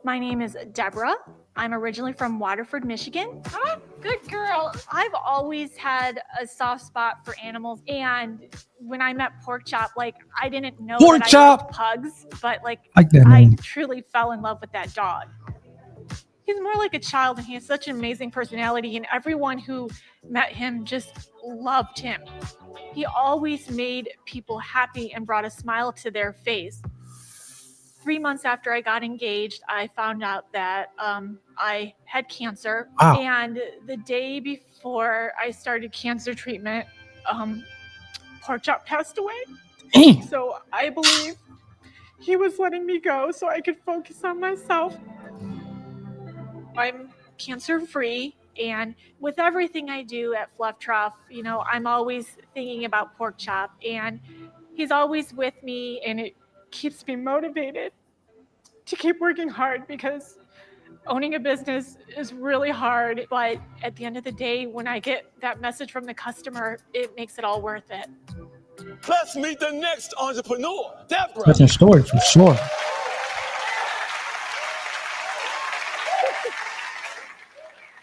My name is Deborah. I'm originally from Waterford, Michigan. Ah, good girl. I've always had a soft spot for animals, and when I met Pork Chop, like, I didn't know Pork that Chop. I liked pugs, but like that I name. truly fell in love with that dog. He's more like a child, and he has such an amazing personality, and everyone who met him just loved him. He always made people happy and brought a smile to their face. 3 months after I got engaged, I found out that I had cancer. Wow. And the day before I started cancer treatment, Pork Chop passed away. Damn. So I believe he was letting me go so I could focus on myself. I'm cancer free, and with everything I do at Fluff Trough, you know, I'm always thinking about Pork Chop, and he's always with me, and it keeps me motivated to keep working hard, because owning a business is really hard, but at the end of the day, when I get that message from the customer, it makes it all worth it. Let's meet the next entrepreneur, Deborah. That's a story for sure.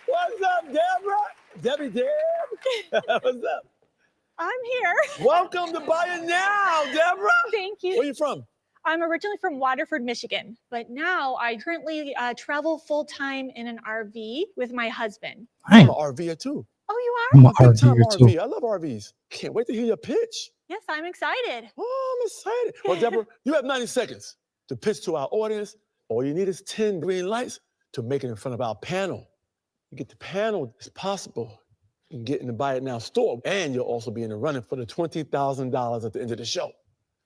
What's up, Deborah? Debbie Deb. What's up? I'm here. Welcome to Buy It Now, Deborah. Thank you. Where you from? I'm originally from Waterford, Michigan, but now I currently travel full-time in an RV with my husband. I'm an RVer too. Oh, you I'm are? an Big time RVer too. RV. I love RVs. Can't wait to hear your pitch. Yes, I'm excited. Oh, I'm excited. Well, Deborah, you have 90 seconds to pitch to our audience. All you need is 10 green lights to make it in front of our panel. You get the panel as possible. You can get in the Buy It Now store, and you'll also be in the running for the $20,000 at the end of the show.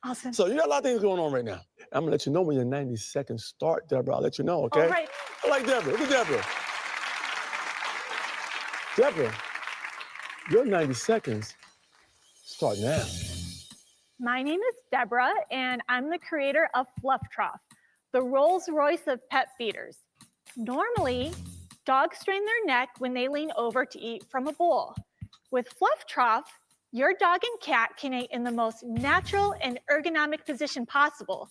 Awesome. So you got a lot of things going on right now. I'm gonna let you know when your 90 seconds start, Deborah. I'll let you know, okay? All right. I like Deborah. Look at Deborah. Deborah, your 90 seconds start now. My name is Deborah, and I'm the creator of Fluff Trough, the Rolls Royce of pet feeders. Normally, dogs strain their neck when they lean over to eat from a bowl. With Fluff Trough, your dog and cat can eat in the most natural and ergonomic position possible.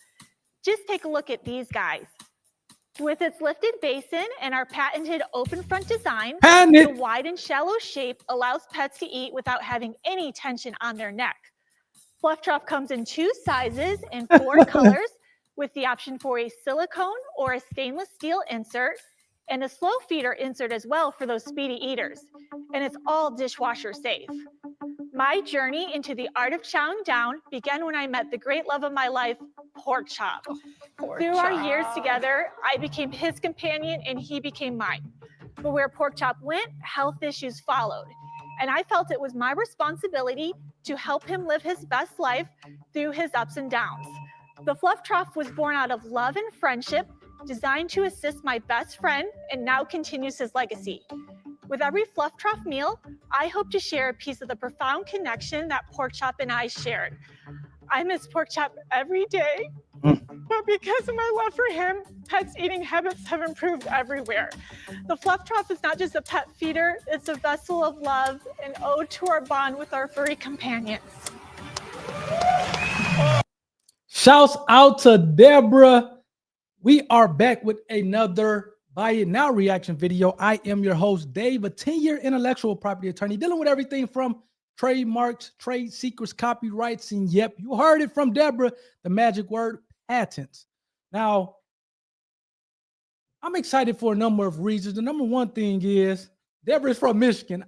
Just take a look at these guys. With its lifted basin and our patented open front design, the wide and shallow shape allows pets to eat without having any tension on their neck. Fluff Trough comes in 2 sizes and 4 colors, with the option for a silicone or a stainless steel insert, and a slow feeder insert as well for those speedy eaters. And it's all dishwasher safe. My journey into the art of chowing down began when I met the great love of my life, Pork Chop. Through our years together, I became his companion and he became mine. But where Pork Chop went, health issues followed. And I felt it was my responsibility to help him live his best life through his ups and downs. The Fluff Trough was born out of love and friendship, designed to assist my best friend, and now continues his legacy. With every Fluff Trough meal, I hope to share a piece of the profound connection that Pork Chop and I shared. I miss Pork Chop every day, but because of my love for him, pets' eating habits have improved everywhere. The Fluff Trough is not just a pet feeder, it's a vessel of love, an ode to our bond with our furry companions. Shouts out to Deborah. We are back with another Buy It Now reaction video. I am your host, Dave, a 10-year intellectual property attorney dealing with everything from trademarks, trade secrets, copyrights, and yep, you heard it from Deborah, the magic word, patents. Now, I'm excited for a number of reasons. The number one thing is Deborah is from Michigan.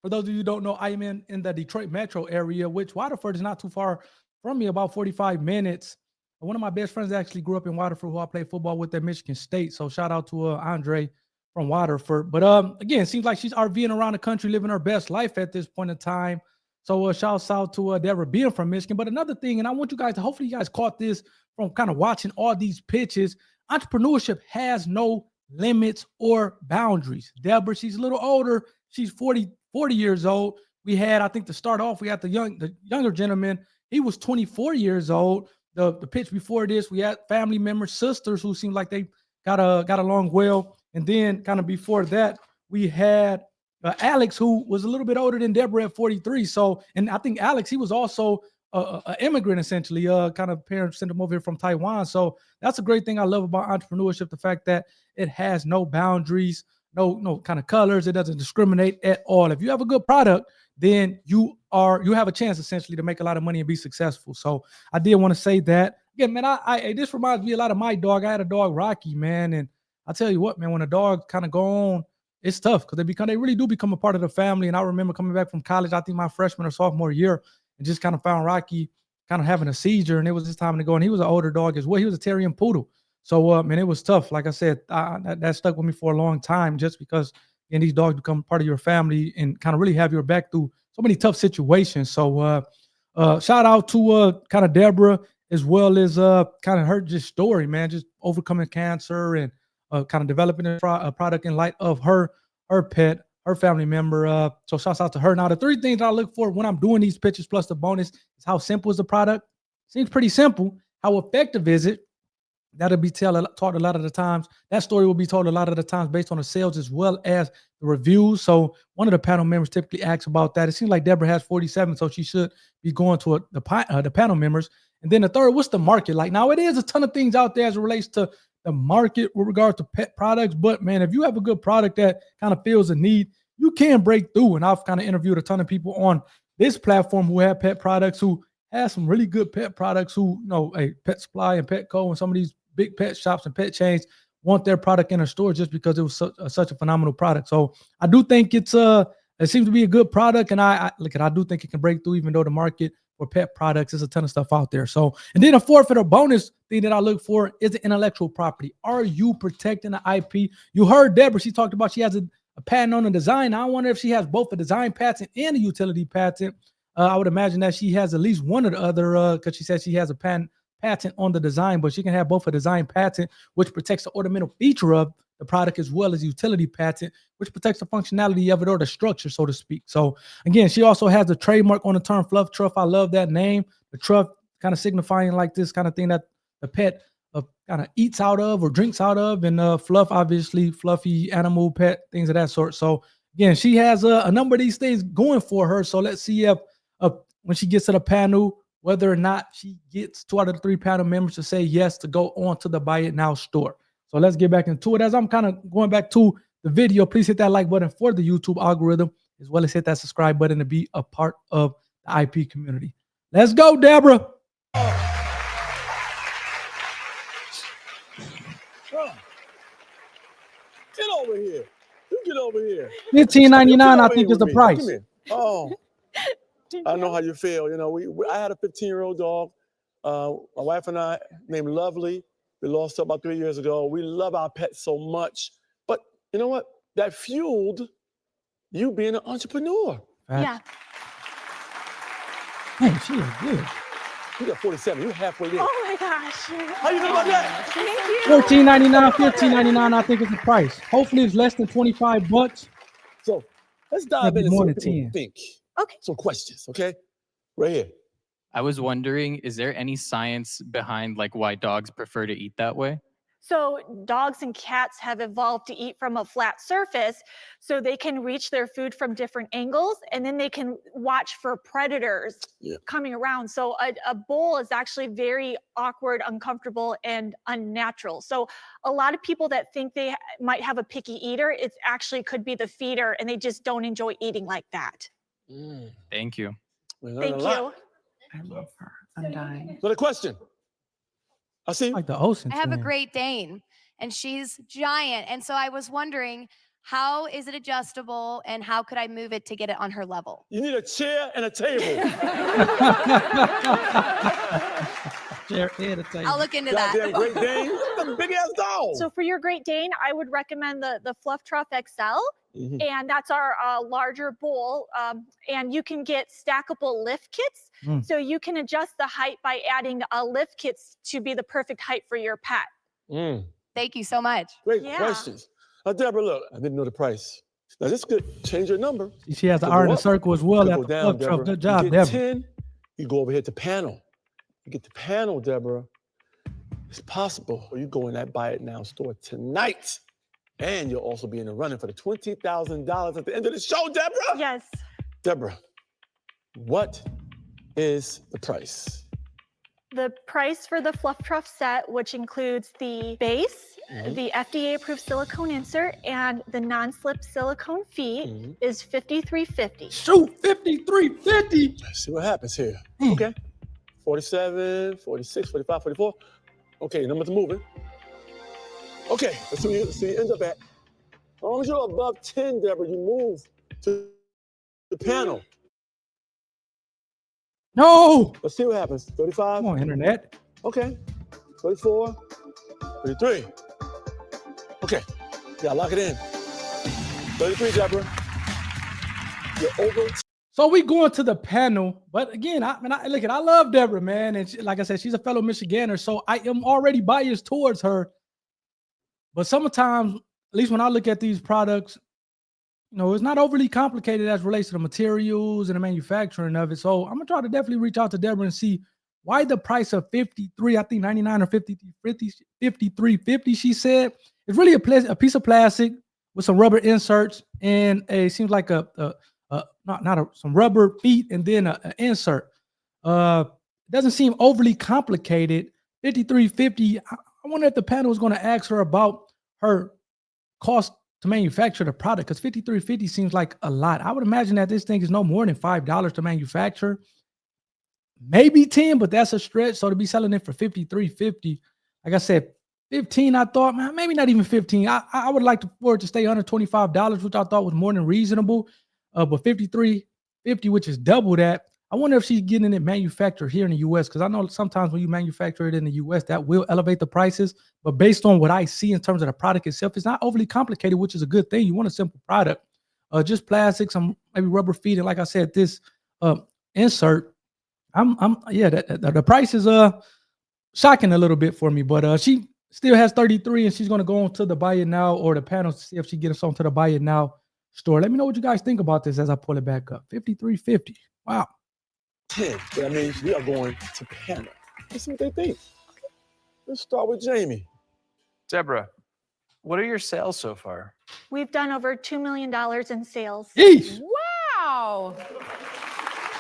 For those of you who don't know, I am in the Detroit metro area, which Waterford is not too far from me, about 45 minutes. One of my best friends actually grew up in Waterford, who I played football with at Michigan State. So shout out to Andre from Waterford. But again, it seems like she's RVing around the country, living her best life at this point in time. So shouts out to Deborah being from Michigan. But another thing, and I want you guys to, hopefully you guys caught this from kind of watching all these pitches, entrepreneurship has no limits or boundaries. Deborah, she's a little older. She's 40 years old. We had, I think to start off, we had the younger gentleman. He was 24 years old. The pitch before this, we had family members, sisters who seemed like they got along well. And then kind of before that, we had Alex, who was a little bit older than Deborah at 43. So, and I think Alex, he was also a immigrant essentially. Kind of parents sent him over here from Taiwan. So that's a great thing I love about entrepreneurship: the fact that it has no boundaries, no kind of colors. It doesn't discriminate at all. If you have a good product, then you have a chance essentially to make a lot of money and be successful. So I did want to say that. Again, man, this reminds me a lot of my dog. I had a dog, Rocky, man, and I tell you what, man, when a dog kind of go on, it's tough because they really do become a part of the family. And I remember coming back from college, I think my freshman or sophomore year, and just kind of found Rocky kind of having a seizure, and it was his time to go. And he was an older dog as well. He was a Terrier Poodle. So, man, it was tough. Like I said, that stuck with me for a long time, just because these dogs become part of your family and kind of really have your back through so many tough situations. So, shout out to kind of Deborah, as well as kind of her just story, man, just overcoming cancer and kind of developing a product in light of her pet, her family member. So shouts out to her. Now, the three things I look for when I'm doing these pitches plus the bonus is how simple is the product. Seems pretty simple. How effective is it? That'll be taught a lot of the times. That story will be told a lot of the times based on the sales as well as the reviews. So one of the panel members typically asks about that. It seems like Deborah has 47, so she should be going to the panel members. And then the third, what's the market like? Now, it is a ton of things out there as it relates to the market with regard to pet products. But, man, if you have a good product that kind of fills a need, you can break through. And I've kind of interviewed a ton of people on this platform who have pet products, who have some really good pet products, who, Pet Supply and Petco and some of these big pet shops and pet chains want their product in a store just because it was such a phenomenal product. So I do think it seems to be a good product, and I do think it can break through, even though the market for pet products, there's a ton of stuff out there. So, and then a forfeit or bonus thing that I look for is the intellectual property. Are you protecting the IP? You heard Deborah, she talked about she has a patent on the design. I wonder if she has both a design patent and a utility patent. I would imagine that she has at least one or the other, because she said she has a patent on the design, but she can have both a design patent, which protects the ornamental feature of the product, as well as utility patent, which protects the functionality of it, or the structure, so to speak. So again, she also has a trademark on the term Fluff Trough. I love that name. The Trough kind of signifying like this kind of thing that the pet kind of eats out of or drinks out of, and Fluff, obviously fluffy animal, pet, things of that sort. So again, she has a number of these things going for her. So let's see if when she gets to the panel, whether or not she gets 2 out of the 3 panel members to say yes to go on to the Buy It Now store. So let's get back into it. As I'm kind of going back to the video, please hit that like button for the YouTube algorithm, as well as hit that subscribe button to be a part of the IP community. Let's go, Deborah. Get over here. You get over here. $15.99, I think, is the price. Come here. Oh. I know how you feel. I had a 15-year-old dog. My wife and I, named Lovely. We lost her about 3 years ago. We love our pets so much. But you know what? That fueled you being an entrepreneur. Yeah. Man, she is good. You got 47. You're halfway there. Oh my gosh. How you feel about that? Thank you. $14.99, $15.99, I think is the price. Hopefully it's less than $25. So let's dive into more what than people 10. think. Okay. Some questions, okay? Right here. I was wondering, is there any science behind like why dogs prefer to eat that way? So dogs and cats have evolved to eat from a flat surface, so they can reach their food from different angles, and then they can watch for predators coming around. So a bowl is actually very awkward, uncomfortable, and unnatural. So a lot of people that think they might have a picky eater, it actually could be the feeder, and they just don't enjoy eating like that. Thank you. Thank you. I love her. I'm dying. So the question. I see. Like the ocean. I have a Great Dane, and she's giant. And so I was wondering, how is it adjustable, and how could I move it to get it on her level? You need a chair and a table. I'll look into Goddamn that. Great Dane. That's a big ass dog. So for your Great Dane, I would recommend the Fluff Trough XL. And that's our larger bowl. And you can get stackable lift kits. So you can adjust the height by adding lift kits to be the perfect height for your pet. Thank you so much. Great questions. Deborah, look, I didn't know the price. Now this could change your number. She has the R in the circle as well. Go down, Deborah. Good job, you get Deborah. 10, you go over here to panel. You get the panel, Deborah. It's possible you go in that Buy It Now store tonight. And you'll also be in the running for the $20,000 at the end of the show, Deborah. Yes. Deborah, what is the price? The price for the Fluff Trough set, which includes the base, the FDA-approved silicone insert, and the non-slip silicone feet, is $53.50. Shoot, 53.50. Let's see what happens here. Mm. Okay. 47, 46, 45, 44. Okay, numbers are moving. Okay, let's see where you end up at. As long as you're above 10, Deborah, you move to the panel. No. Let's see what happens. 35. Come on, internet. Okay. 34. 33. Okay. Yeah, lock it in. 33, Deborah. You're over. So we going to the panel, but again, I love Deborah, man, and like I said, she's a fellow Michigander, so I am already biased towards her. But sometimes, at least when I look at these products, you know, it's not overly complicated as relates to the materials and the manufacturing of it. So I'm gonna try to definitely reach out to Deborah and see why the price of 53, I think 99 or 53.50, she said, it's really a piece of plastic with some rubber inserts and seems like some rubber feet and then an insert. Doesn't seem overly complicated. 53.50. I wonder if the panel is going to ask her about her cost to manufacture the product, because 53.50 seems like a lot. I would imagine that this thing is no more than $5 to manufacture. Maybe 10, but that's a stretch. So to be selling it for 53.50, like I said, 15, I thought, man, maybe not even 15. I would like for it to stay under $25, which I thought was more than reasonable. But 53.50, which is double that. I wonder if she's getting it manufactured here in the U.S., because I know sometimes when you manufacture it in the U.S., that will elevate the prices. But based on what I see in terms of the product itself, it's not overly complicated, which is a good thing. You want a simple product, just plastic, some maybe rubber feet, and like I said, this insert. The price is shocking a little bit for me, but she still has 33, and she's going to go on to the buy it now or the panels to see if she gets on to the buy it now store. Let me know what you guys think about this as I pull it back up. 53.50. Wow. 10. That means we are going to panel. Let's see what they think. Okay. Let's start with Jamie. Deborah, what are your sales so far? We've done over $2 million in sales. Yeesh. Wow.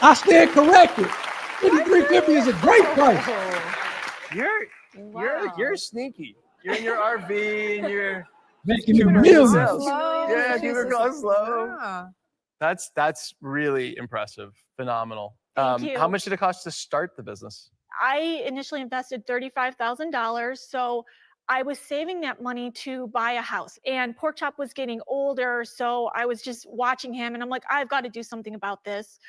I stand corrected. 53.50 is a great price. You're sneaky. You're in your RV and you're Making keeping her millions. sales. Slow. Yeah, keep her going slow. Yeah. That's really impressive. Phenomenal. Thank you. How much did it cost to start the business? I initially invested $35,000. So I was saving that money to buy a house, and Pork Chop was getting older. So I was just watching him and I'm like, I've got to do something about this.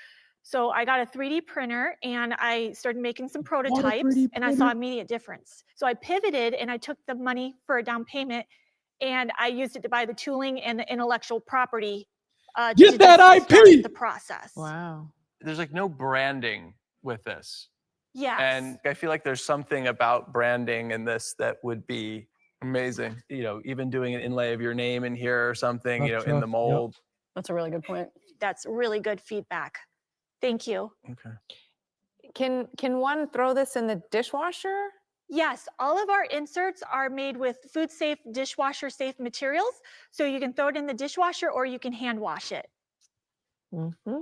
So I got a 3D printer and I started making some prototypes and I saw immediate difference. So I pivoted and I took the money for a down payment and I used it to buy the tooling and the intellectual property. Get that IP! The process. Wow. There's like no branding with this. Yes. And I feel like there's something about branding in this that would be amazing. You know, even doing an inlay of your name in here or something, you know, in the mold. That's a really good point. That's really good feedback. Thank you. Okay. Can one throw this in the dishwasher? Yes, all of our inserts are made with food safe, dishwasher safe materials. So you can throw it in the dishwasher or you can hand wash it. Mm-hmm.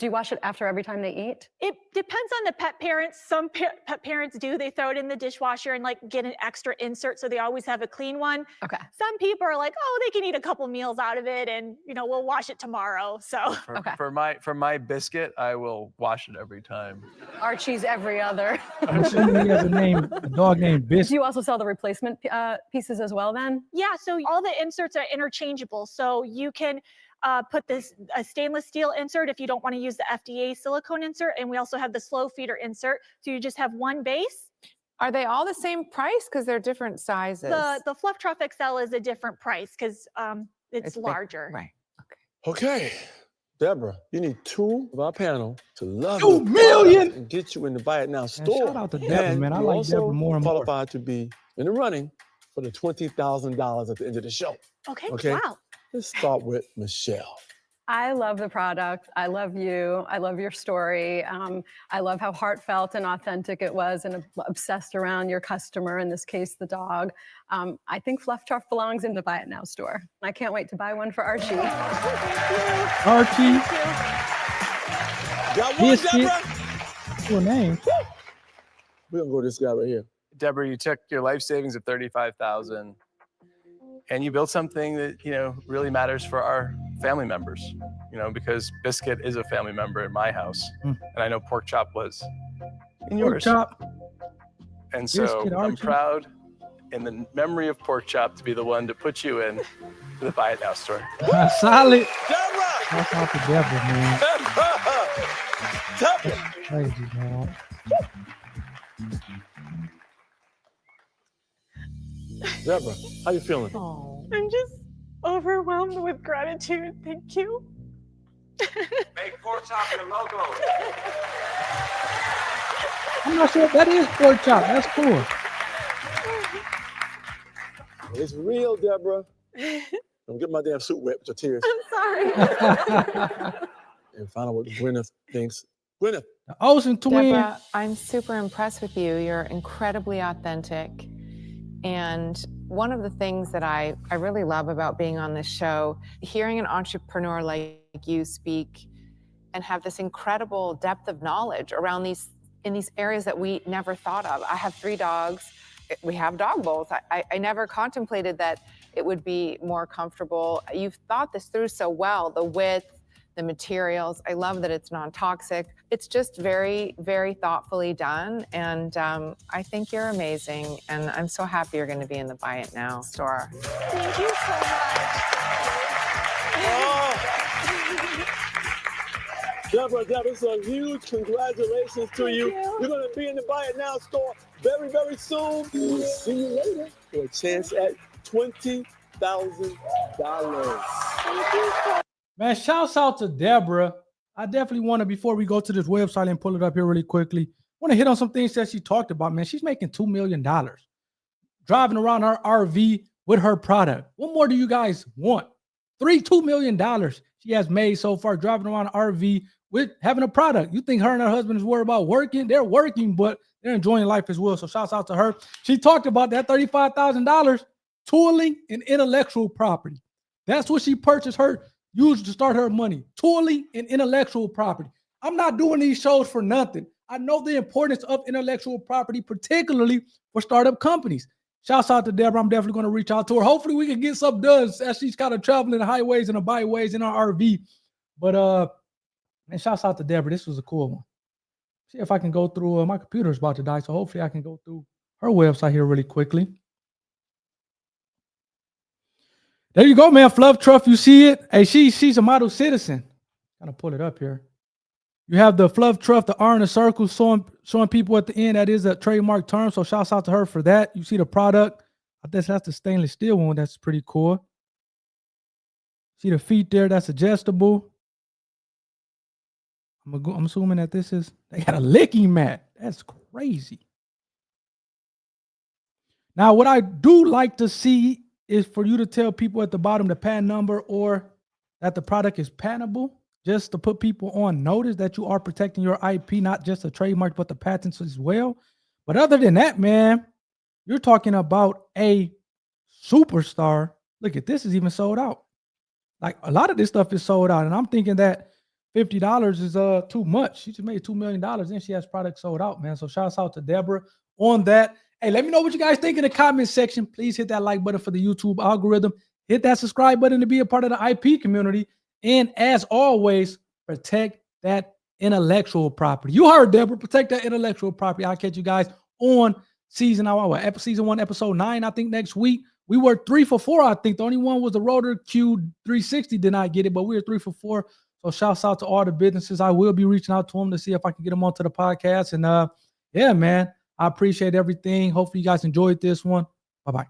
Do you wash it after every time they eat? It depends on the pet parents. Some pet parents do. They throw it in the dishwasher and like get an extra insert so they always have a clean one. Okay. Some people are like, oh, they can eat a couple meals out of it and, you know, we'll wash it tomorrow. So For my biscuit, I will wash it every time. Archie's every other. I'm assuming he has a dog named Biscuit. Do you also sell the replacement pieces as well then? yeah, so all the inserts are interchangeable. So you can put a stainless steel insert if you don't want to use the FDA silicone insert. And we also have the slow feeder insert. So you just have one base. Are they all the same price? Because they're different sizes. The Fluff Trough XL is a different price because it's big. larger. Right. Okay. Deborah, you need 2 of our panel to love 2 your million? product and get you in the Buy It Now Man, store. shout out to Deborah, And man. I you like also Deborah more and more. qualified to be in the running for the $20,000 at the end of the show. Okay. Okay. Wow. Let's start with Michelle. I love the product. I love you. I love your story. I love how heartfelt and authentic it was and obsessed around your customer, in this case, the dog. I think Fluff Trough belongs in the Buy It Now store. I can't wait to buy one for Archie. Archie, Got one, Biscuit. Deborah? Cool name. We're gonna go to this guy right here. Deborah, you took your life savings of $35,000 and you built something that, really matters for our family members, because Biscuit is a family member in my house. And I know Pork Chop was in Pork yours. chop. And so Biscuit, I'm Archie. proud in the memory of Pork Chop to be the one to put you in the Buy It Now store. Solid. Deborah! That's out the devil, man. Deborah! Crazy, man. Deborah, how you feeling? I'm just overwhelmed with gratitude. Thank you. Make Pork Chop your logo. I'm not sure if that is pork chop. That's cool. It's real, Deborah. Don't get my damn suit wet with your tears. I'm sorry. And find out what Gwyneth thinks. Gwyneth. The Olsen twin. Deborah, I'm super impressed with you. You're incredibly authentic. And one of the things that I really love about being on this show, hearing an entrepreneur like you speak and have this incredible depth of knowledge around in these areas that we never thought of. I have 3 dogs. We have dog bowls. I never contemplated that it would be more comfortable. You've thought this through so well, the width, the materials. I love that it's non-toxic. It's just very, very thoughtfully done. And I think you're amazing. And I'm so happy you're going to be in the Buy It Now store. Thank you so much. Deborah, it's a huge congratulations to you. you. You're going to be in the Buy It Now store very, very soon. We'll see you later for a chance at $20,000. Man, shouts out to Deborah. I definitely want to, before we go to this website and pull it up here really quickly, want to hit on some things that she talked about, man. She's making $2 million driving around her RV with her product. What more do you guys want? $2 million she has made so far driving around an RV with having a product. You think her and her husband is worried about working? They're working, but they're enjoying life as well. So shouts out to her. She talked about that $35,000 tooling and intellectual property. That's what she purchased used to start her money. Tooling and intellectual property. I'm not doing these shows for nothing. I know the importance of intellectual property, particularly for startup companies. Shouts out to Deborah. I'm definitely going to reach out to her. Hopefully we can get something done as she's kind of traveling the highways and the byways in our RV. But man, shouts out to Deborah. This was a cool one. See if I can go through, my computer's about to die, so hopefully I can go through her website here really quickly. There you go, man. Fluff, Trough, you see it? Hey, she's a model citizen. Kind of pull it up here. You have the Fluff, Trough, the R in a circle showing people at the end. That is a trademark term, so shouts out to her for that. You see the product. I guess that's the stainless steel one. That's pretty cool. See the feet there? That's adjustable. I'm assuming that they got a licking mat. That's crazy. Now, what I do like to see is for you to tell people at the bottom the patent number or that the product is patentable, just to put people on notice that you are protecting your IP, not just a trademark, but the patents as well. But other than that, man, you're talking about a superstar. Look at this, is even sold out. Like a lot of this stuff is sold out, and I'm thinking that $50 is too much. She just made $2 million and she has products sold out, man. So shouts out to Deborah on that. Hey, let me know what you guys think in the comment section. Please hit that like button for the YouTube algorithm. Hit that subscribe button to be a part of the IP community. And as always, protect that intellectual property. You heard Deborah, protect that intellectual property. I'll catch you guys on season 1, episode 9, I think next week. We were 3 for 4, I think. The only one was the Rotor Q360 did not get it, but we were 3 for 4. So shouts out to all the businesses. I will be reaching out to them to see if I can get them onto the podcast. And yeah, man, I appreciate everything. Hopefully you guys enjoyed this one. Bye-bye.